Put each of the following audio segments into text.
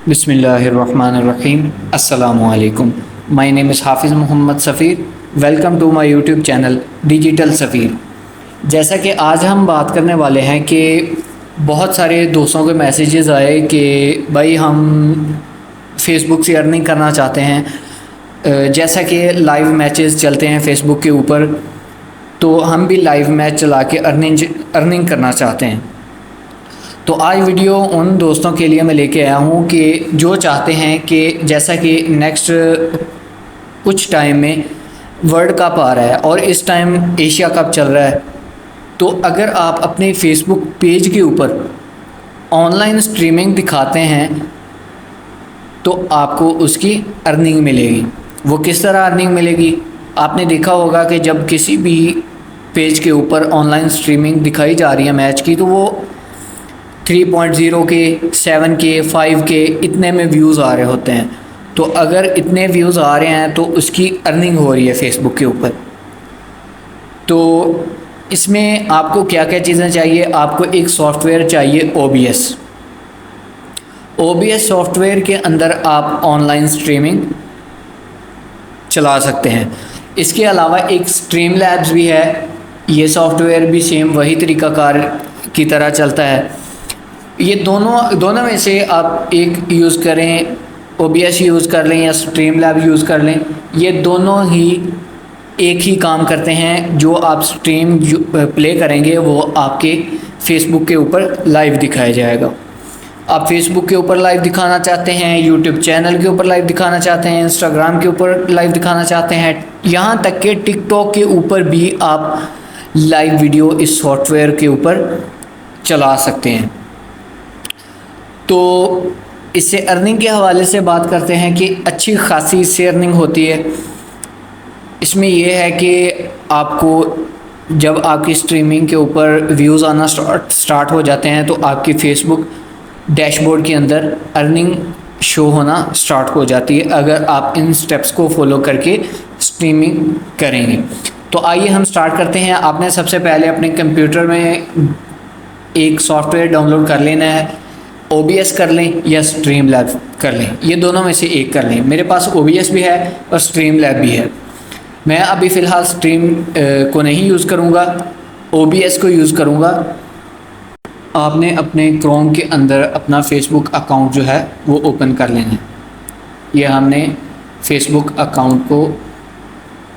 बिस्मिल्लाहिर्रहमानिर्रहीम। अस्सलामुअलैकुम। My name is Hafiz Mohammad Safeer. Welcome to my YouTube channel digital Safeer. जैसा कि आज हम बात करने वाले हैं कि बहुत सारे दोस्तों के मैसेजेस आए कि भाई हम फ़ेसबुक से अर्निंग करना चाहते हैं। जैसा कि लाइव मैचेस चलते हैं फ़ेसबुक के ऊपर, तो हम भी लाइव मैच चला के अर्निंग करना चाहते हैं। तो आज वीडियो उन दोस्तों के लिए मैं लेके आया हूँ कि जो चाहते हैं कि जैसा कि नेक्स्ट कुछ टाइम में वर्ल्ड कप आ रहा है और इस टाइम एशिया कप चल रहा है, तो अगर आप अपने फेसबुक पेज के ऊपर ऑनलाइन स्ट्रीमिंग दिखाते हैं तो आपको उसकी अर्निंग मिलेगी। वो किस तरह अर्निंग मिलेगी? आपने देखा होगा कि जब किसी भी पेज के ऊपर ऑनलाइन स्ट्रीमिंग दिखाई जा रही है मैच की, तो वो 3.0 के 7 के 5 के इतने में व्यूज़ आ रहे होते हैं। तो अगर इतने व्यूज़ आ रहे हैं तो उसकी अर्निंग हो रही है फेसबुक के ऊपर। तो इसमें आपको क्या क्या चीज़ें चाहिए? आपको एक सॉफ्टवेयर चाहिए OBS सॉफ्टवेयर के अंदर आप ऑनलाइन स्ट्रीमिंग चला सकते हैं। इसके अलावा एक स्ट्रीम लैब्स भी है। ये सॉफ्टवेयर भी सेम वही तरीक़ाकार की तरह चलता है। ये दोनों में से आप एक यूज़ करें, OBS यूज़ कर लें या स्ट्रीम लैब यूज़ कर लें, ये दोनों ही एक ही काम करते हैं। जो आप स्ट्रीम प्ले करेंगे वो आपके फेसबुक के ऊपर लाइव दिखाया जाएगा। आप फेसबुक के ऊपर लाइव दिखाना चाहते हैं, यूट्यूब चैनल के ऊपर लाइव दिखाना चाहते हैं, इंस्टाग्राम के ऊपर लाइव दिखाना चाहते हैं, यहाँ तक कि टिकटॉक के ऊपर भी आप लाइव वीडियो इस सॉफ्टवेयर के ऊपर चला सकते हैं। तो इससे अर्निंग के हवाले से बात करते हैं कि अच्छी खासी इससे अर्निंग होती है। इसमें यह है कि आपको जब आपकी स्ट्रीमिंग के ऊपर व्यूज़ आना स्टार्ट हो जाते हैं तो आपकी फेसबुक डैशबोर्ड के अंदर अर्निंग शो होना स्टार्ट हो जाती है, अगर आप इन स्टेप्स को फॉलो करके स्ट्रीमिंग करेंगे। तो आइए हम स्टार्ट करते हैं। आपने सबसे पहले अपने कंप्यूटर में एक सॉफ्टवेयर डाउनलोड कर लेना है। OBS कर लें या स्ट्रीम लैब कर लें, ये दोनों में से एक कर लें। मेरे पास OBS भी है और स्ट्रीम लैब भी है। मैं अभी फ़िलहाल स्ट्रीम को नहीं यूज़ करूँगा, OBS को यूज़ करूँगा। आपने अपने क्रोम के अंदर अपना फ़ेसबुक अकाउंट जो है वो ओपन कर लेना है। ये हमने फ़ेसबुक अकाउंट को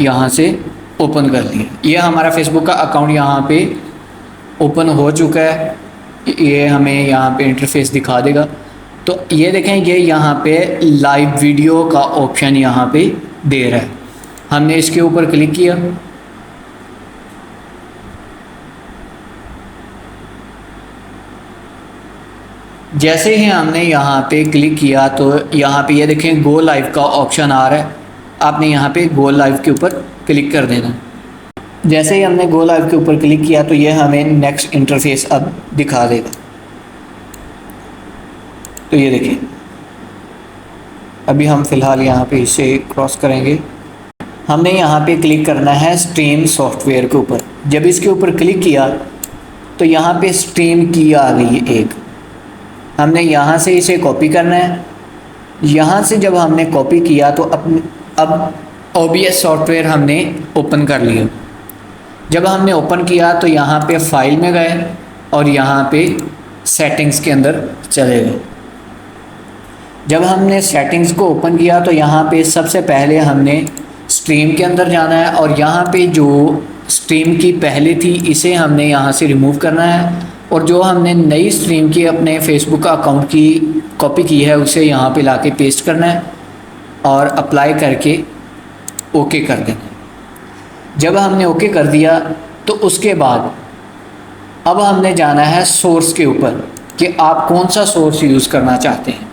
यहाँ से ओपन कर लिया। ये हमारा फ़ेसबुक का अकाउंट यहाँ पे ओपन हो चुका है। ये हमें यहाँ पे इंटरफेस दिखा देगा। तो ये देखें, ये यहाँ पे लाइव वीडियो का ऑप्शन यहाँ पे दे रहा है। हमने इसके ऊपर क्लिक किया। जैसे ही हमने यहाँ पे क्लिक किया तो यहाँ पे ये देखें गो लाइव का ऑप्शन आ रहा है। आपने यहाँ पे गो लाइव के ऊपर क्लिक कर देना। जैसे ही हमने गो लाइव के ऊपर क्लिक किया तो ये हमें नेक्स्ट इंटरफेस अब दिखा देगा। तो ये देखिए, अभी हम फ़िलहाल यहाँ पे इसे क्रॉस करेंगे। हमने यहाँ पे क्लिक करना है स्ट्रीम सॉफ्टवेयर के ऊपर। जब इसके ऊपर क्लिक किया तो यहाँ पे स्ट्रीम की आ गई है एक। हमने यहाँ से इसे कॉपी करना है। यहाँ से जब हमने कॉपी किया तो अब OBS सॉफ्टवेयर हमने ओपन कर लिया। जब हमने ओपन किया तो यहाँ पे फाइल में गए और यहाँ पे सेटिंग्स के अंदर चले गए। जब हमने सेटिंग्स को ओपन किया तो यहाँ पे सबसे पहले हमने स्ट्रीम के अंदर जाना है और यहाँ पे जो स्ट्रीम की पहले थी इसे हमने यहाँ से रिमूव करना है, और जो हमने नई स्ट्रीम की अपने फेसबुक अकाउंट की कॉपी की है उसे यहाँ पे लाके पेस्ट करना है और अप्लाई करके ओके कर देना है। जब हमने ओके कर दिया तो उसके बाद अब हमने जाना है सोर्स के ऊपर कि आप कौन सा सोर्स यूज़ करना चाहते हैं।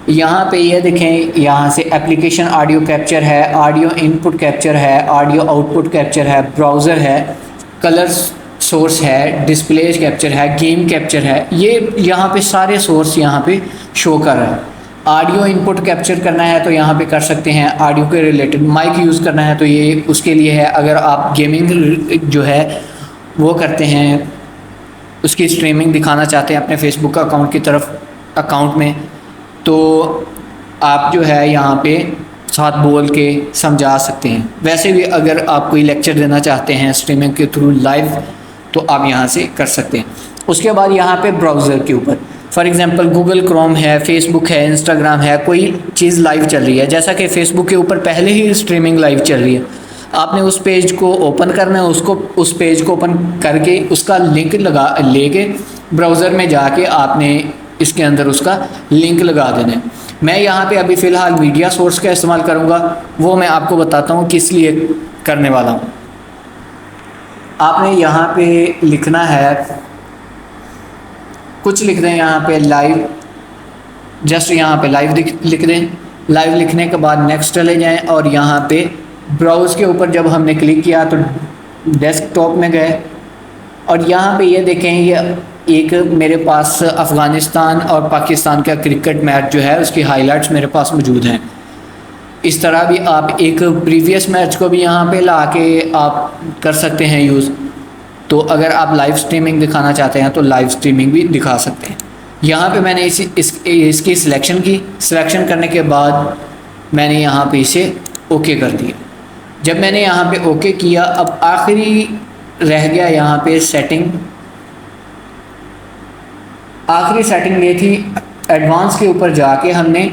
यहाँ पे ये देखें, यहाँ से एप्लीकेशन ऑडियो कैप्चर है, ऑडियो इनपुट कैप्चर है, ऑडियो आउटपुट कैप्चर है, ब्राउज़र है, कलर सोर्स है, डिस्प्ले कैप्चर है, गेम कैप्चर है। ये यहाँ पे सारे सोर्स यहाँ पे शो कर रहा है। ऑडियो इनपुट कैप्चर करना है तो यहाँ पे कर सकते हैं। ऑडियो के रिलेटेड माइक यूज़ करना है तो ये उसके लिए है। अगर आप गेमिंग जो है वो करते हैं, उसकी स्ट्रीमिंग दिखाना चाहते हैं अपने फेसबुक अकाउंट की तरफ अकाउंट में, तो आप जो है यहाँ पे साथ बोल के समझा सकते हैं। वैसे भी अगर आप कोई लेक्चर देना चाहते हैं स्ट्रीमिंग के थ्रू लाइव, तो आप यहाँ से कर सकते हैं। उसके बाद यहाँ पे ब्राउज़र के ऊपर फॉर एग्जांपल गूगल क्रोम है, फेसबुक है, इंस्टाग्राम है, कोई चीज़ लाइव चल रही है, जैसा कि फेसबुक के ऊपर पहले ही स्ट्रीमिंग लाइव चल रही है, आपने उस पेज को ओपन करना है, उस पेज को ओपन करके उसका लिंक लेके ब्राउज़र में जाके आपने इसके अंदर उसका लिंक लगा देना है। मैं यहाँ पे अभी फ़िलहाल मीडिया सोर्स का इस्तेमाल करूँगा, वो मैं आपको बताता हूँ किस लिए करने वाला हूँ। आपने यहाँ पे लिखना है, कुछ लिख दें यहाँ पे लाइव, जस्ट यहाँ पे लाइव लिख दें। लाइव लिखने के बाद नेक्स्ट चले जाएं और यहाँ पे ब्राउज़ के ऊपर जब हमने क्लिक किया तो डेस्कटॉप में गए और यहाँ पे ये देखें, ये एक मेरे पास अफ़गानिस्तान और पाकिस्तान का क्रिकेट मैच जो है उसकी हाइलाइट्स मेरे पास मौजूद हैं। इस तरह भी आप एक प्रीवियस मैच को भी यहाँ पे ला के आप कर सकते हैं यूज़। तो अगर आप लाइव स्ट्रीमिंग दिखाना चाहते हैं तो लाइव स्ट्रीमिंग भी दिखा सकते हैं। यहाँ पे मैंने इसकी सिलेक्शन की, सिलेक्शन करने के बाद मैंने यहाँ पे इसे ओके कर दिया। जब मैंने यहाँ पे ओके किया, अब आखिरी रह गया यहाँ पे सेटिंग। आखिरी सेटिंग ये थी, एडवांस के ऊपर जाके हमने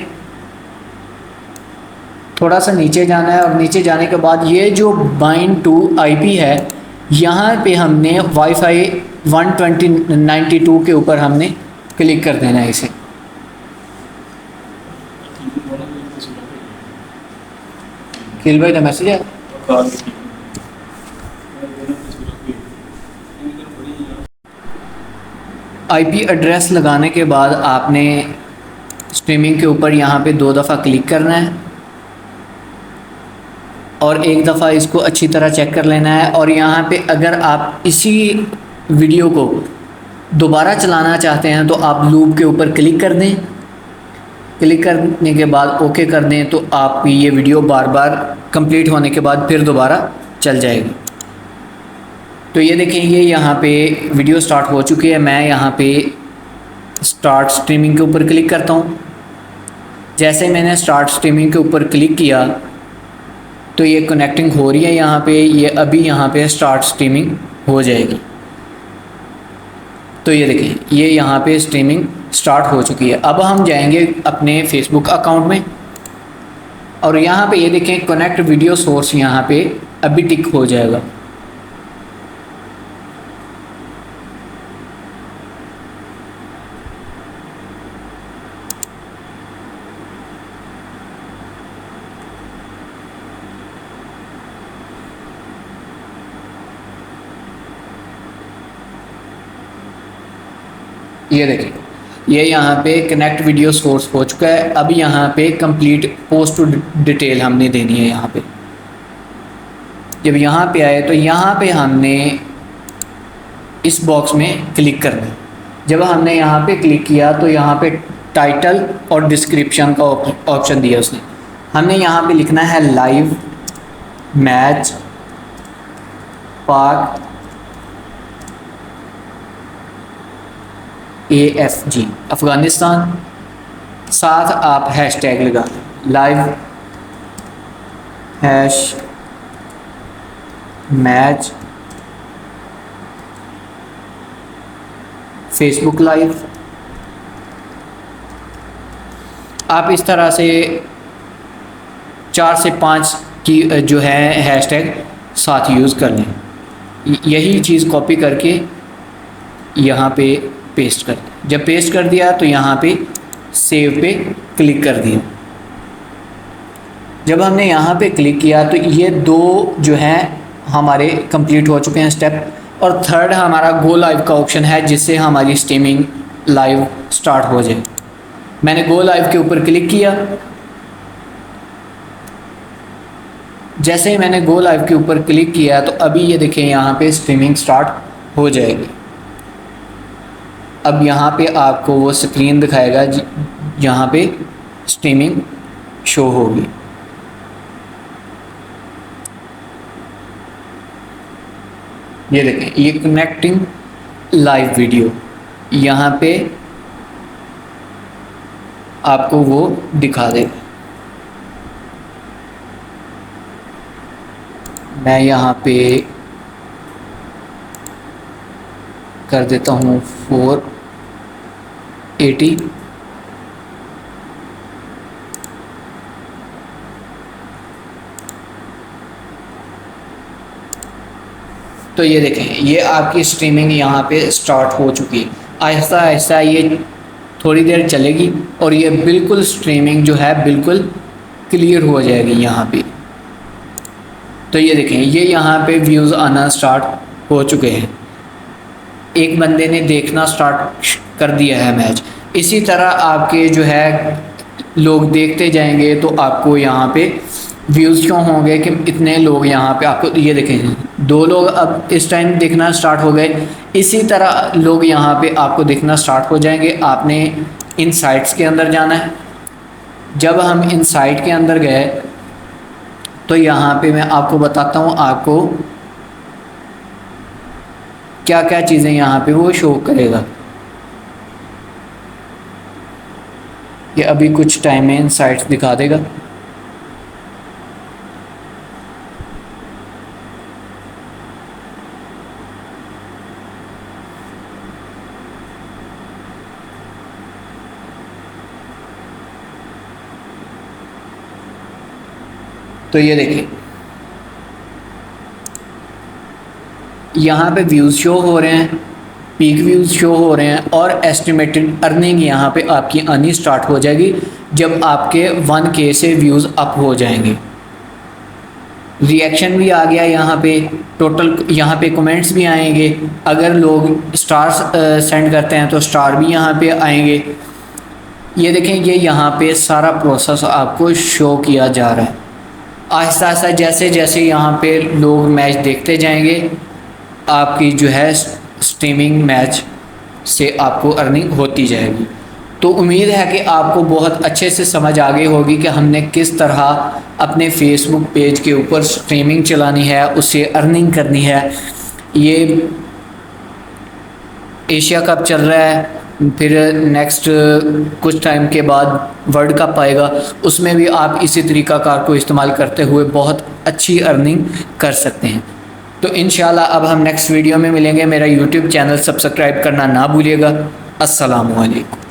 थोड़ा सा नीचे जाना है और नीचे जाने के बाद ये जो बाइंड टू आईपी है, यहाँ पे हमने वाईफाई 192 के ऊपर हमने क्लिक कर देना है इसे। किल भाई का मैसेज है। आईपी एड्रेस लगाने के बाद आपने स्ट्रीमिंग के ऊपर यहाँ पे 2 दफ़ा क्लिक करना है और एक दफ़ा इसको अच्छी तरह चेक कर लेना है। और यहाँ पे अगर आप इसी वीडियो को दोबारा चलाना चाहते हैं तो आप लूप के ऊपर क्लिक कर दें। क्लिक करने के बाद ओके कर दें तो आपकी ये वीडियो बार बार कंप्लीट होने के बाद फिर दोबारा चल जाएगी। तो ये देखें, ये यहाँ पे वीडियो स्टार्ट हो चुकी है। मैं यहाँ पे स्टार्ट स्ट्रीमिंग के ऊपर क्लिक करता हूँ। जैसे मैंने स्टार्ट स्ट्रीमिंग के ऊपर क्लिक किया तो ये कनेक्टिंग हो रही है यहाँ पे, ये अभी यहाँ पे स्टार्ट स्ट्रीमिंग हो जाएगी। तो ये देखें, ये यहाँ पे स्ट्रीमिंग स्टार्ट हो चुकी है। अब हम जाएंगे अपने फेसबुक अकाउंट में और यहाँ पे ये देखें कनेक्ट वीडियो सोर्स, यहाँ पे अभी टिक हो जाएगा। ये देखिए, ये यहाँ पे कनेक्ट वीडियो सोर्स हो चुका है। अब यहाँ पे कंप्लीट पोस्ट टू डिटेल हमने देनी है। यहाँ पे जब यहाँ पे आए तो यहाँ पे हमने इस बॉक्स में क्लिक करना है। जब हमने यहाँ पे क्लिक किया तो यहाँ पे टाइटल और डिस्क्रिप्शन का ऑप्शन दिया उसने। हमने यहाँ पे लिखना है लाइव मैच पाक AFG अफ़गानिस्तान, साथ आप हैशटैग लगा live hash match Facebook live. आप इस तरह से 4 से 5 की जो है हैशटैग साथ यूज़ कर लें। यही चीज़ कॉपी करके यहाँ पे पेस्ट कर दें। जब पेस्ट कर दिया तो यहाँ पे सेव पे क्लिक कर दिया। जब हमने यहाँ पे क्लिक किया तो ये 2 जो हैं हमारे कंप्लीट हो चुके हैं स्टेप। और थर्ड हमारा गो लाइव का ऑप्शन है, जिससे हमारी स्ट्रीमिंग लाइव स्टार्ट हो जाए। मैंने गो लाइव के ऊपर क्लिक किया। जैसे ही मैंने गो लाइव के ऊपर क्लिक किया तो अभी ये देखें यहाँ पे स्ट्रीमिंग स्टार्ट हो जाएगी। अब यहाँ पे आपको वो स्क्रीन दिखाएगा जहाँ पे स्ट्रीमिंग शो होगी। ये देखें, ये कनेक्टिंग लाइव वीडियो, यहाँ पे आपको वो दिखा देगा। मैं यहाँ पे कर देता हूँ 480। तो ये देखें, ये आपकी स्ट्रीमिंग यहाँ पे स्टार्ट हो चुकी है। आहिस्ता आहिस्ता ये थोड़ी देर चलेगी और ये बिल्कुल स्ट्रीमिंग जो है बिल्कुल क्लियर हो जाएगी यहाँ पे। तो ये देखें, ये यहाँ पे व्यूज़ आना स्टार्ट हो चुके हैं। एक बंदे ने देखना स्टार्ट कर दिया है मैच। इसी तरह आपके जो है लोग देखते जाएंगे तो आपको यहाँ पे व्यूज़ क्यों होंगे कि इतने लोग यहाँ पे आपको, ये देखें 2 लोग अब इस टाइम देखना स्टार्ट हो गए। इसी तरह लोग यहाँ पे आपको देखना स्टार्ट हो जाएंगे। आपने इन साइट्स के अंदर जाना है। जब हम इन साइट के अंदर गए तो यहाँ पे मैं आपको बताता हूँ आपको क्या क्या चीज़ें यहाँ पे वो शो करेगा। ये अभी कुछ टाइम में इन साइट्स दिखा देगा। तो ये देखिए, यहाँ पे व्यूज़ शो हो रहे हैं, पीक व्यूज़ शो हो रहे हैं और एस्टिमेटेड अर्निंग यहाँ पे आपकी आनी स्टार्ट हो जाएगी जब आपके 1K से व्यूज़ अप हो जाएंगे। रिएक्शन भी आ गया यहाँ पे, टोटल यहाँ पे कमेंट्स भी आएंगे। अगर लोग स्टार्स सेंड करते हैं तो स्टार भी यहाँ पे आएंगे। ये देखें, ये यहाँ पे सारा प्रोसेस आपको शो किया जा रहा है। आहिस्ता आहिस्ता जैसे जैसे यहाँ पे लोग मैच देखते जाएंगे आपकी जो है स्ट्रीमिंग मैच से आपको अर्निंग होती जाएगी। तो उम्मीद है कि आपको बहुत अच्छे से समझ आ गई होगी कि हमने किस तरह अपने फेसबुक पेज के ऊपर स्ट्रीमिंग चलानी है, उससे अर्निंग करनी है। ये एशिया कप चल रहा है, फिर नेक्स्ट कुछ टाइम के बाद वर्ल्ड कप आएगा, उसमें भी आप इसी तरीक़ाकार को इस्तेमाल करते हुए बहुत अच्छी अर्निंग कर सकते हैं। तो इंशाल्लाह अब हम नेक्स्ट वीडियो में मिलेंगे। मेरा यूट्यूब चैनल सब्सक्राइब करना ना भूलिएगा। अस्सलामु अलैकुम।